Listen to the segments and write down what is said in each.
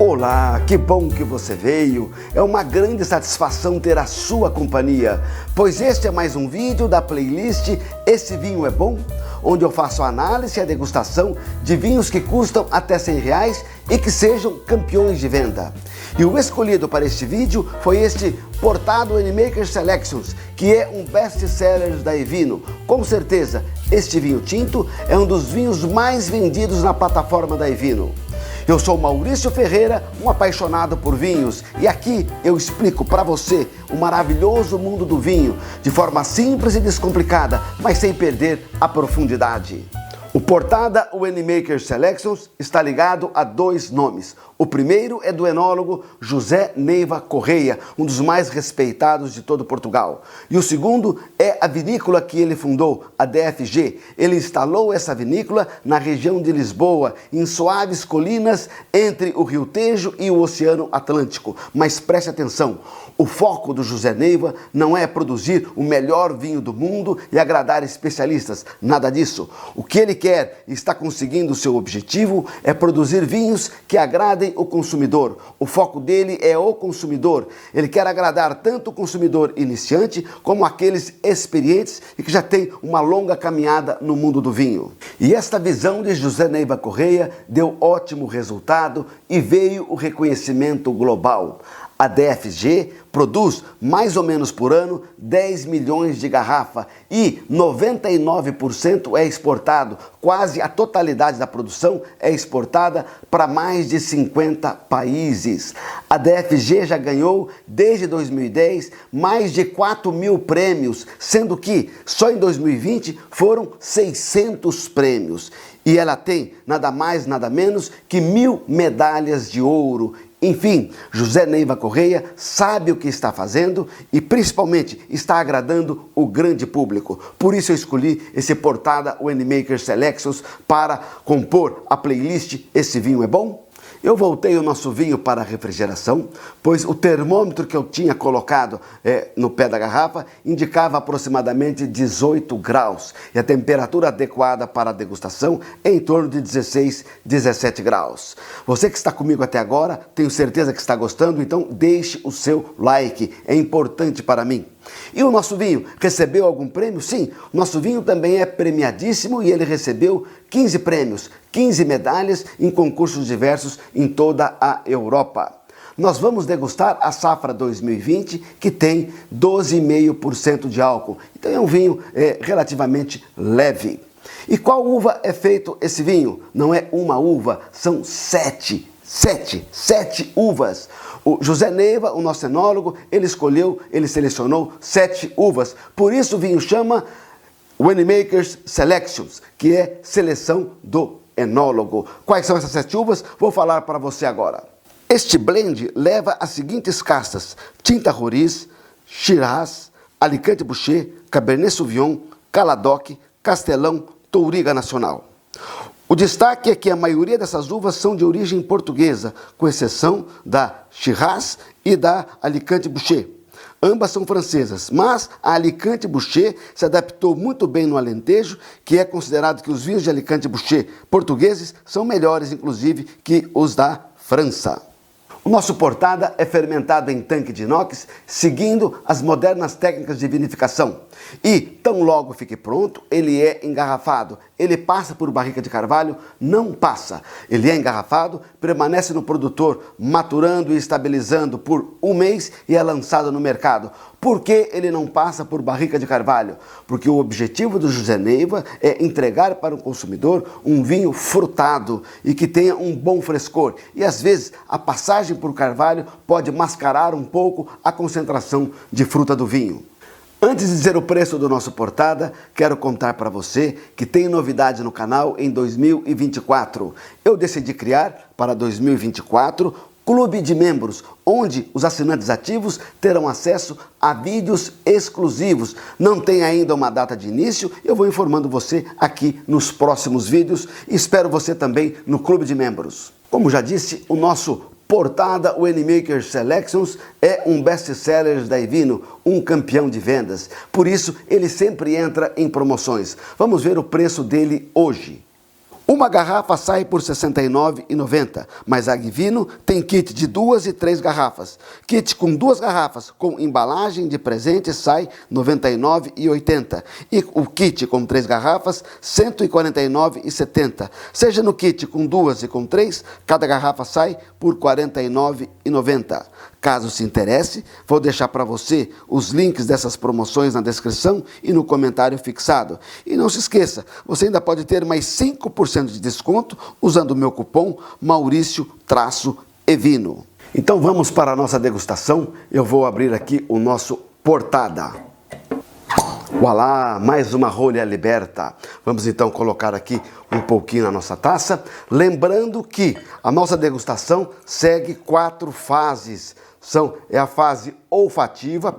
Olá, que bom que você veio. É uma grande satisfação ter a sua companhia, pois este é mais um vídeo da playlist Esse Vinho é Bom, onde eu faço a análise e a degustação de vinhos que custam até R$100 e que sejam campeões de venda. E o escolhido para este vídeo foi este Portado Winemaker Selections, que é um best-seller da Evino. Com certeza, este vinho tinto é um dos vinhos mais vendidos na plataforma da Evino. Eu sou Maurício Ferreira, um apaixonado por vinhos, e aqui eu explico para você o maravilhoso mundo do vinho, de forma simples e descomplicada, mas sem perder a profundidade. O Portada Winemaker Selections está ligado a dois nomes. O primeiro é do enólogo José Neiva Correia, um dos mais respeitados de todo Portugal. E o segundo é a vinícola que ele fundou, a DFG. Ele instalou essa vinícola na região de Lisboa, em suaves colinas entre o Rio Tejo e o Oceano Atlântico. Mas preste atenção, o foco do José Neiva não é produzir o melhor vinho do mundo e agradar especialistas, nada disso. O que ele quer e está conseguindo o seu objetivo é produzir vinhos que agradem o consumidor. O foco dele é o consumidor. Ele quer agradar tanto o consumidor iniciante como aqueles experientes e que já têm uma longa caminhada no mundo do vinho. E esta visão de José Neiva Correia deu ótimo resultado e veio o reconhecimento global. A DFG produz mais ou menos por ano 10 milhões de garrafas e 99% é exportado. Quase a totalidade da produção é exportada para mais de 50 países. A DFG já ganhou, desde 2010, mais de 4.000 prêmios, sendo que só em 2020 foram 600 prêmios. E ela tem nada mais, nada menos que 1.000 medalhas de ouro. Enfim, José Neiva Correia sabe o que está fazendo e principalmente está agradando o grande público. Por isso eu escolhi esse Portada Winemaker Selections para compor a playlist Esse Vinho é Bom. Eu voltei o nosso vinho para a refrigeração, pois o termômetro que eu tinha colocado no pé da garrafa indicava aproximadamente 18 graus. E a temperatura adequada para a degustação é em torno de 16, 17 graus. Você que está comigo até agora, tenho certeza que está gostando, então deixe o seu like, é importante para mim. E o nosso vinho recebeu algum prêmio? Sim, o nosso vinho também é premiadíssimo e ele recebeu 15 prêmios, 15 medalhas em concursos diversos em toda a Europa. Nós vamos degustar a safra 2020, que tem 12,5% de álcool. Então é um vinho relativamente leve. E qual uva é feito esse vinho? Não é uma uva, são sete uvas. O José Neiva, o nosso enólogo, ele selecionou 7 uvas. Por isso o vinho chama Winemakers Selections, que é seleção do enólogo. Quais são essas 7 uvas? Vou falar para você agora. Este blend leva as seguintes castas: Tinta Roriz, Shiraz, Alicante Bouschet, Cabernet Sauvignon, Caladoc, Castelão, Touriga Nacional. O destaque é que a maioria dessas uvas são de origem portuguesa, com exceção da Shiraz e da Alicante Bouschet. Ambas são francesas, mas a Alicante Bouschet se adaptou muito bem no Alentejo, que é considerado que os vinhos de Alicante Bouschet portugueses são melhores, inclusive, que os da França. O nosso Portada é fermentado em tanque de inox, seguindo as modernas técnicas de vinificação. E, tão logo fique pronto, ele é engarrafado. Ele passa por barrica de carvalho? Não passa. Ele é engarrafado, permanece no produtor, maturando e estabilizando por um mês e é lançado no mercado. Por que ele não passa por barrica de carvalho? Porque o objetivo do José Neiva é entregar para o consumidor um vinho frutado e que tenha um bom frescor. E às vezes a passagem por carvalho pode mascarar um pouco a concentração de fruta do vinho. Antes de dizer o preço do nosso Portada, quero contar para você que tem novidade no canal em 2024. Eu decidi criar para 2024 Clube de Membros, onde os assinantes ativos terão acesso a vídeos exclusivos. Não tem ainda uma data de início, eu vou informando você aqui nos próximos vídeos e espero você também no Clube de Membros. Como já disse, o nosso Portada Winemaker Selections é um best-seller da Evino, um campeão de vendas. Por isso, ele sempre entra em promoções. Vamos ver o preço dele hoje. Uma garrafa sai por R$ 69,90, mas a Agvino tem kit de 2 e 3 garrafas. Kit com 2 garrafas com embalagem de presente sai R$ 99,80. E o kit com 3 garrafas, R$ 149,70. Seja no kit com 2 e com 3, cada garrafa sai por R$ 49,90. Caso se interesse, vou deixar para você os links dessas promoções na descrição e no comentário fixado. E não se esqueça, você ainda pode ter mais 5% de desconto usando o meu cupom Mauricio-Evino. Então vamos para a nossa degustação. Eu vou abrir aqui o nosso Portada. Voilá, mais uma rolha liberta. Vamos então colocar aqui um pouquinho na nossa taça. Lembrando que a nossa degustação segue 4 fases. É a fase olfativa,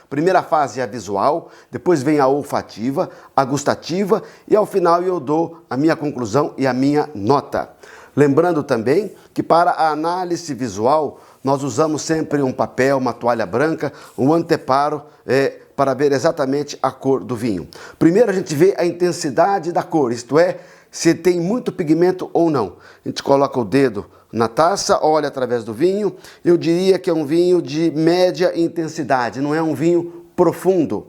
primeira fase é a visual, depois vem a olfativa, a gustativa e ao final eu dou a minha conclusão e a minha nota. Lembrando também que para a análise visual nós usamos sempre um papel, uma toalha branca, um anteparo para ver exatamente a cor do vinho. Primeiro a gente vê a intensidade da cor, isto é, se tem muito pigmento ou não. A gente coloca o dedo na taça, olha através do vinho. Eu diria que é um vinho de média intensidade, não é um vinho profundo.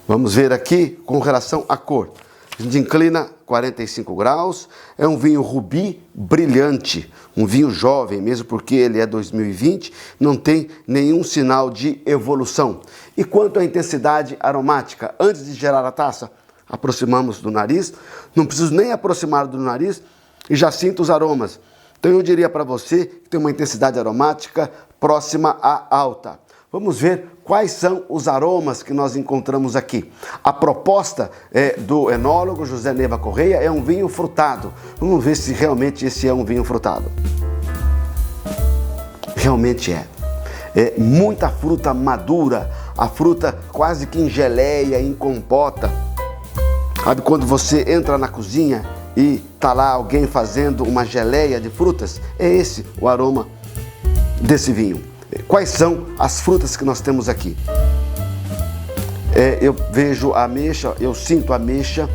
Vamos ver aqui com relação à cor. A gente inclina 45 graus, é um vinho rubi brilhante, um vinho jovem, mesmo porque ele é 2020, não tem nenhum sinal de evolução. E quanto à intensidade aromática, antes de gerar a taça, aproximamos do nariz, não preciso nem aproximar do nariz e já sinto os aromas. Então eu diria para você que tem uma intensidade aromática próxima à alta. Vamos ver quais são os aromas que nós encontramos aqui. A proposta do enólogo José Neiva Correia é um vinho frutado. Vamos ver se realmente esse é um vinho frutado. Realmente é. É muita fruta madura, a fruta quase que em geleia, em compota. Sabe quando você entra na cozinha e tá lá alguém fazendo uma geleia de frutas? É esse o aroma desse vinho. Quais são as frutas que nós temos aqui? Eu vejo a ameixa, eu sinto ameixa,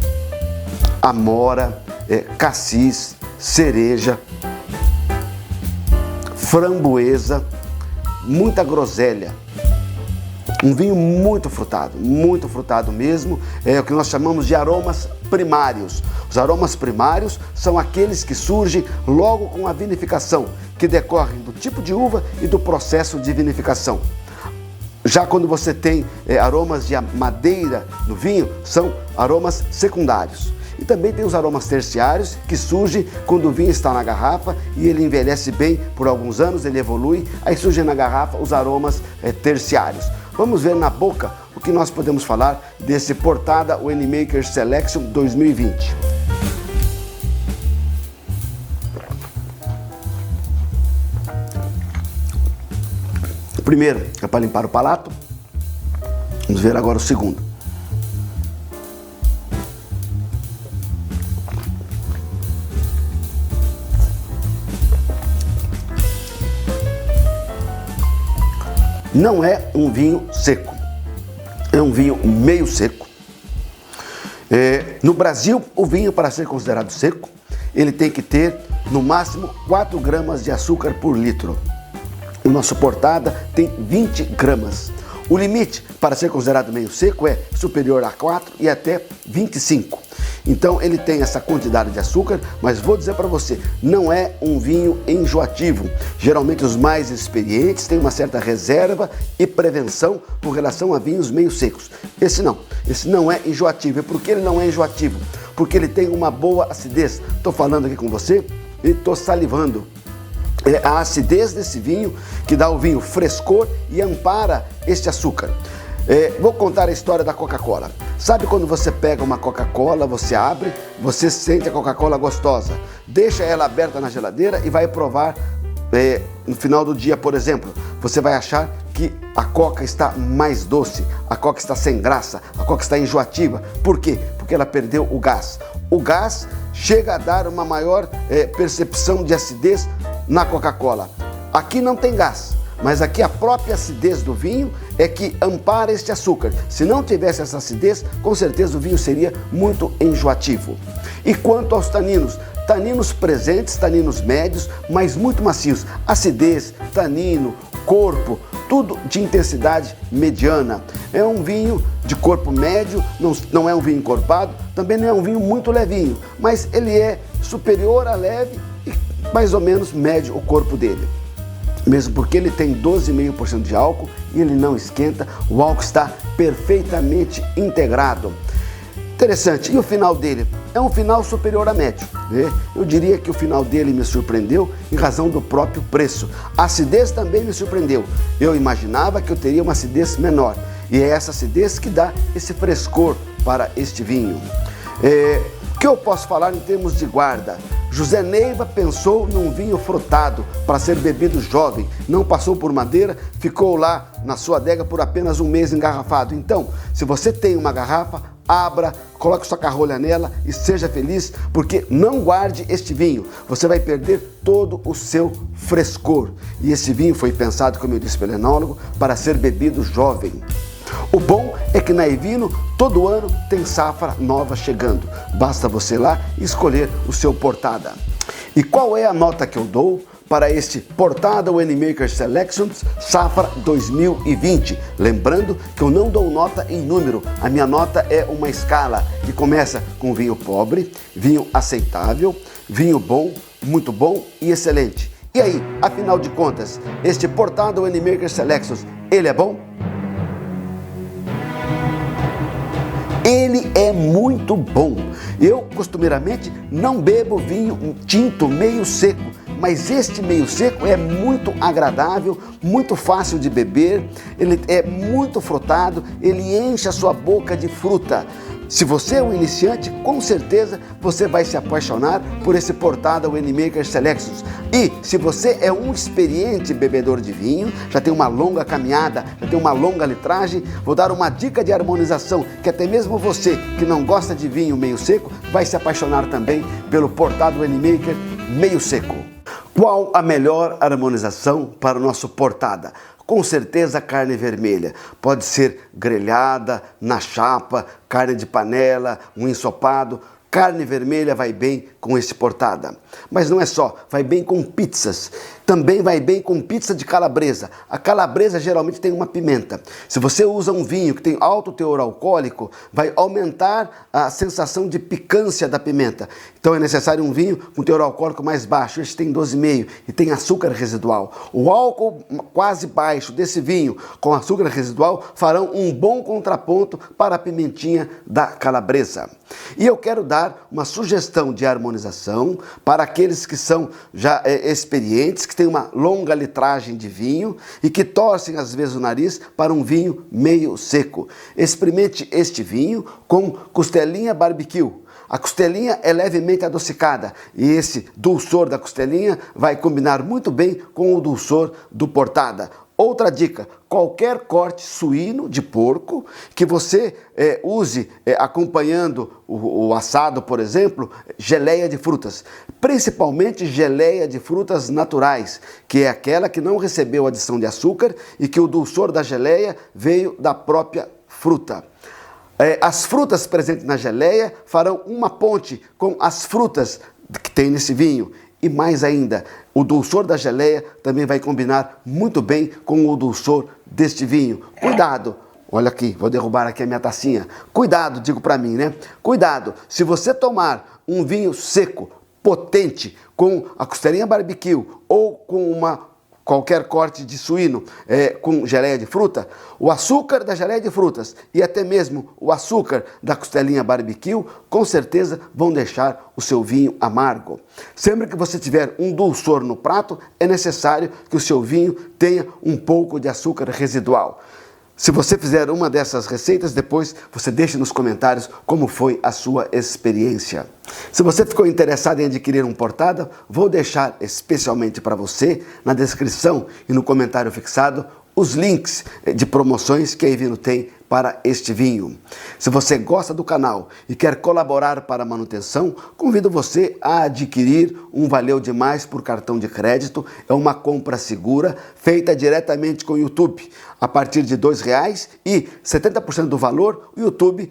amora, cassis, cereja, framboesa, muita groselha. Um vinho muito frutado mesmo, é o que nós chamamos de aromas primários. Os aromas primários são aqueles que surgem logo com a vinificação, que decorrem do tipo de uva e do processo de vinificação. Já quando você tem aromas de madeira no vinho, são aromas secundários. E também tem os aromas terciários, que surgem quando o vinho está na garrafa e ele envelhece bem por alguns anos, ele evolui, aí surgem na garrafa os aromas terciários. Vamos ver na boca o que nós podemos falar desse Portada Winemaker Selection 2020. O primeiro é para limpar o palato. Vamos ver agora o segundo. Não é um vinho seco, é um vinho meio seco. No Brasil, o vinho, para ser considerado seco, ele tem que ter no máximo 4 gramas de açúcar por litro. O nosso Portada tem 20 gramas. O limite para ser considerado meio seco é superior a 4 e até 25. Então ele tem essa quantidade de açúcar, mas vou dizer para você, não é um vinho enjoativo. Geralmente os mais experientes têm uma certa reserva e prevenção com relação a vinhos meio secos. Esse não é enjoativo. E por que ele não é enjoativo? Porque ele tem uma boa acidez. Estou falando aqui com você e estou salivando. É a acidez desse vinho que dá ao vinho frescor e ampara este açúcar. Vou contar a história da Coca-Cola. Sabe quando você pega uma Coca-Cola, você abre, você sente a Coca-Cola gostosa, deixa ela aberta na geladeira e vai provar no final do dia, por exemplo, você vai achar que a Coca está mais doce, a Coca está sem graça, a Coca está enjoativa. Por quê? Porque ela perdeu o gás. O gás chega a dar uma maior percepção de acidez na Coca-Cola. Aqui não tem gás, mas aqui a própria acidez do vinho é que ampara este açúcar. Se não tivesse essa acidez, com certeza o vinho seria muito enjoativo. E quanto aos taninos? Taninos presentes, taninos médios, mas muito macios. Acidez, tanino, corpo, tudo de intensidade mediana. É um vinho de corpo médio, não é um vinho encorpado, também não é um vinho muito levinho, mas ele é superior a leve e mais ou menos médio o corpo dele. Mesmo porque ele tem 12,5% de álcool e ele não esquenta, o álcool está perfeitamente integrado. Interessante, e o final dele? É um final superior a médio, né? Eu diria que o final dele me surpreendeu em razão do próprio preço. A acidez também me surpreendeu. Eu imaginava que eu teria uma acidez menor, e é essa acidez que dá esse frescor para este vinho. O que eu posso falar em termos de guarda? José Neiva pensou num vinho frutado para ser bebido jovem, não passou por madeira, ficou lá na sua adega por apenas um mês engarrafado. Então, se você tem uma garrafa, abra, coloque sua carrolha nela e seja feliz, porque não guarde este vinho, você vai perder todo o seu frescor. E esse vinho foi pensado, como eu disse pelo enólogo, para ser bebido jovem. O bom é que na Evino, todo ano tem safra nova chegando. Basta você ir lá e escolher o seu Portada. E qual é a nota que eu dou para este Portada Winemaker Selections Safra 2020? Lembrando que eu não dou nota em número, a minha nota é uma escala que começa com vinho pobre, vinho aceitável, vinho bom, muito bom e excelente. E aí, afinal de contas, este Portada Winemaker Selections, ele é bom? Ele é muito bom. Eu, costumeiramente, não bebo vinho tinto meio seco, mas este meio seco é muito agradável, muito fácil de beber, ele é muito frutado, ele enche a sua boca de fruta. Se você é um iniciante, com certeza você vai se apaixonar por esse Portada Winemaker Selections. E se você é um experiente bebedor de vinho, já tem uma longa caminhada, já tem uma longa litragem, vou dar uma dica de harmonização que até mesmo você que não gosta de vinho meio seco vai se apaixonar também pelo Portada Winemaker meio seco. Qual a melhor harmonização para o nosso Portada? Com certeza carne vermelha, pode ser grelhada, na chapa, carne de panela, um ensopado. Carne vermelha vai bem com esse Portada. Mas não é só, vai bem com pizzas. Também vai bem com pizza de calabresa. A calabresa geralmente tem uma pimenta. Se você usa um vinho que tem alto teor alcoólico, vai aumentar a sensação de picância da pimenta. Então é necessário um vinho com teor alcoólico mais baixo. Este tem 12,5 e tem açúcar residual. O álcool quase baixo desse vinho com açúcar residual farão um bom contraponto para a pimentinha da calabresa. E eu quero dar uma sugestão de harmonização para aqueles que são já experientes, que têm uma longa litragem de vinho e que torcem às vezes o nariz para um vinho meio seco. Experimente este vinho com costelinha barbecue. A costelinha é levemente adocicada e esse dulçor da costelinha vai combinar muito bem com o dulçor do Portada. Outra dica, qualquer corte suíno de porco que você use acompanhando o assado, por exemplo, geleia de frutas, principalmente geleia de frutas naturais, que é aquela que não recebeu adição de açúcar e que o dulçor da geleia veio da própria fruta. As frutas presentes na geleia farão uma ponte com as frutas que tem nesse vinho. E mais ainda, o dulçor da geleia também vai combinar muito bem com o dulçor deste vinho. Cuidado! Olha aqui, vou derrubar aqui a minha tacinha. Cuidado, digo para mim, né? Cuidado, se você tomar um vinho seco, potente, com a costelinha barbecue ou com qualquer corte de suíno com geleia de fruta, o açúcar da geleia de frutas e até mesmo o açúcar da costelinha barbecue, com certeza vão deixar o seu vinho amargo. Sempre que você tiver um dulçor no prato, é necessário que o seu vinho tenha um pouco de açúcar residual. Se você fizer uma dessas receitas, depois você deixa nos comentários como foi a sua experiência. Se você ficou interessado em adquirir um Portada, vou deixar especialmente para você, na descrição e no comentário fixado, os links de promoções que a Evino tem para este vinho. Se você gosta do canal e quer colaborar para a manutenção, convido você a adquirir um Valeu Demais por cartão de crédito. É uma compra segura, feita diretamente com o YouTube. A partir de R$ 2,00 e 70% do valor, o YouTube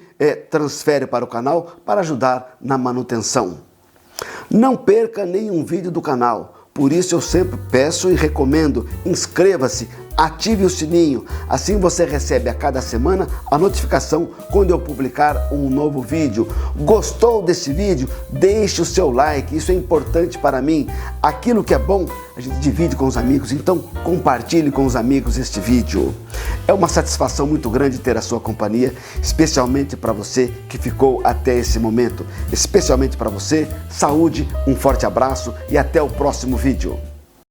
transfere para o canal para ajudar na manutenção. Não perca nenhum vídeo do canal. Por isso eu sempre peço e recomendo, inscreva-se, ative o sininho, assim você recebe a cada semana a notificação quando eu publicar um novo vídeo. Gostou desse vídeo? Deixe o seu like, isso é importante para mim. Aquilo que é bom, a gente divide com os amigos, então compartilhe com os amigos este vídeo. É uma satisfação muito grande ter a sua companhia, especialmente para você que ficou até esse momento. Especialmente para você, saúde, um forte abraço e até o próximo vídeo.